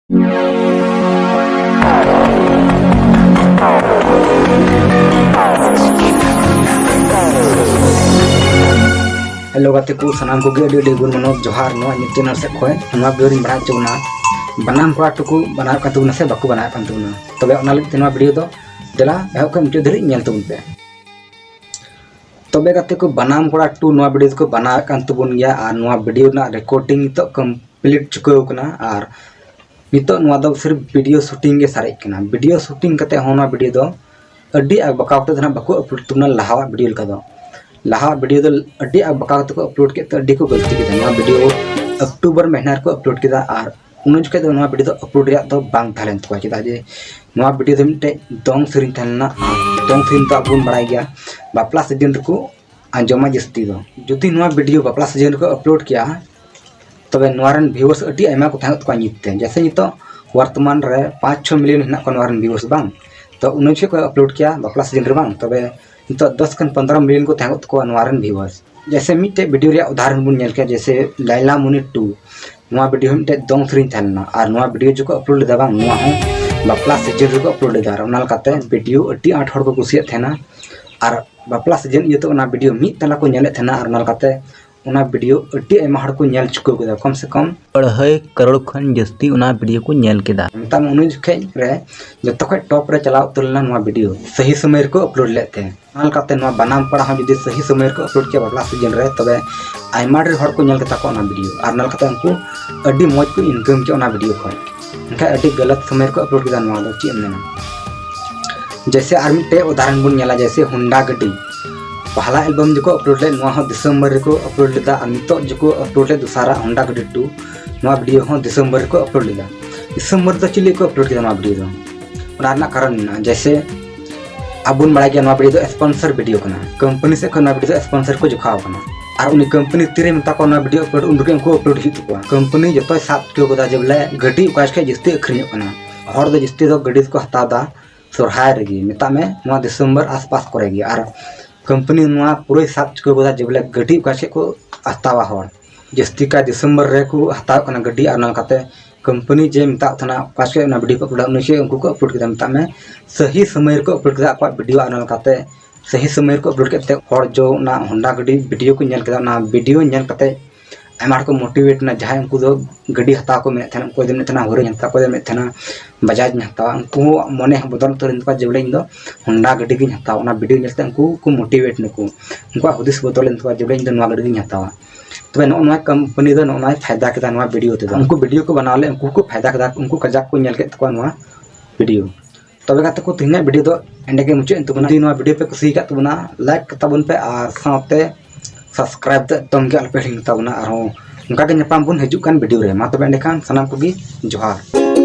Hello गाते को सनाम को गे गुड मनोज जोहार नो चैनल से खोय नवा वीडियो बना चुना बनाम कोड़ा टुकु बना कातुना से बाकु बना कातुना तबे ओना लगे तेनवा वीडियो दो देला एहो के मुटे धरि नेल तुम पे तबे गाते को बनाम कोड़ा टू नवा वीडियो को बना कातुबन गया और नवा वीडियो ना रिकॉर्डिंग तो कंप्लीट चुकाव कना और नितो नवा दो सिर्फ वीडियो शूटिंग के सारे कना वीडियो शूटिंग कते होना वीडियो दो अड्डी बकावते धना बाकु अपलोड तुना लहावा वीडियो लका दो लहा वीडियो दो अड्डी बकावते को अपलोड के तो अड्डी को गलती के नवा वीडियो अक्टूबर महीना को अपलोड किदा और उन जगह नवा वीडियो दो अपलोड रे तो बांग थालेन तो चेदा जे नवा वीडियो दो मिटे दोंग सिरिन थालना दोंग सिरिन तो अबुन बड़ाई गया बापला सीजन को आंजमा जस्ती दो जुदी नवा वीडियो बापला सीजन को अपलोड किया तबे नवारन व्यूअर्स अड्डी आयमा को थांगत को निते जैसे नितो वर्तमान रे 5-6 मिलियन हिना को नवारन व्यूअर्स बांग तो उन जगह को अपलोड किया बापला सीजन रे बांग तबे तो 10-15 मिलियन को थांगत को नवारन व्यूअर्स जैसे मिटे वीडियो रे उदाहरण बुन नेल के जैसे लैला मुनि 2 नवा वीडियो मिटे दोंग सिरिन थालना और नवा वीडियो जो को अपलोड दा बांग नवा हो बापला सीजन रे को अपलोड दा ओनाल काते वीडियो अड्डी 8 हड़ को कुसिया थेना और बापला सीजन ये तो ना वीडियो मी तला को नेले थेना और ओनाल काते उना वीडियो अड्डी एमा हड़ को नेल चुको केदा कम से कम 2.5 करोड़ खन जस्ती उना वीडियो को नेल केदा तम उनु जखे रे जतो खै टॉप रे चलाव तुलना नवा वीडियो सही समय को अपलोड लेते ओनाल काते नवा बनाम पड़ा हम जदी सही समय को अपलोड के बापला सीजन रे तबे आइमा रे हड़ को नेल केता को ना वीडियो और ओनाल काते उनको अड्डी मौज को इनकम के ओना वीडियो खै एनका अड्डी गलत समय को अपलोड केदा नवा दो ची एमना जैसे आर मिटे उदाहरण बुन नेला जैसे होंडा गड्डी पहला एल्बम जो अपलोड ले दिसंबर को अपलोड लेदा और नितो जो अपलोड ले दूसरा होंडा गड्डी 2 नवा वीडियो हो दिसंबर को अपलोड लेदा दिसंबर तो चिली को अपलोड किया नवा वीडियो दो उना कारण ना जैसे अबुन बड़ा के नवा वीडियो दो स्पॉन्सर वीडियो कना कंपनी से नवा वीडियो स्पॉन्सर को जुखाव कना और उनी कंपनी तीरे मता को नवा वीडियो अपलोड उनके उनको अपलोड हित को कंपनी जतो सात के गोदा जबले गड्डी उकाश के जस्ती अखरियो कना हर दो जस्ती दो गड्डी को हतादा सोरहाय रेगी मिता में नवा दिसंबर आसपास करेगी और कंपनी नवा पूरे सात के गोदा जबले गड्डी उकाश को हतावा हर जस्ती का दिसंबर रे को हताव कना गड्डी और नलकाते कंपनी जे मिता थना उकाश के ना वीडियो को अपलोड उनके उनको को अपलोड किदा मिता में सही समय को अपलोड किदा आपा वीडियो और नलकाते सही समय को अपलोड करते और जो ना होंडा गड्डी वीडियो को नेल किदा ना वीडियो नेल करते आयमा को मोटिवेट ना जहां उनको दो गड्डी हता को में थना को दे में थना होरे हता को दे में थना बजाज में हता उनको मने बदल तोरिन को जेबले इन दो होंडा गड्डी की हता ना वीडियो नेलते उनको को मोटिवेट नको उनको हुदिस बदल इन को जेबले इन दो नवा गड्डी की हता तबे नोना कंपनी दो नोना फायदा केदा नवा वीडियो ते उनको वीडियो को बनाले उनको को फायदा केदा उनको कजाक को नेल के तको नवा वीडियो तबे गाते को तिना वीडियो दो एंडे के मुचे तुमना नवा वीडियो पे कुसी का तुमना लाइक तबन पे आ साथे सब्सक्राइब तम के अलपे हिंग तबना और उनका के नेपाम बुन हजु कान वीडियो रे मा तबे एंडे खान सनाम को गी जोहार।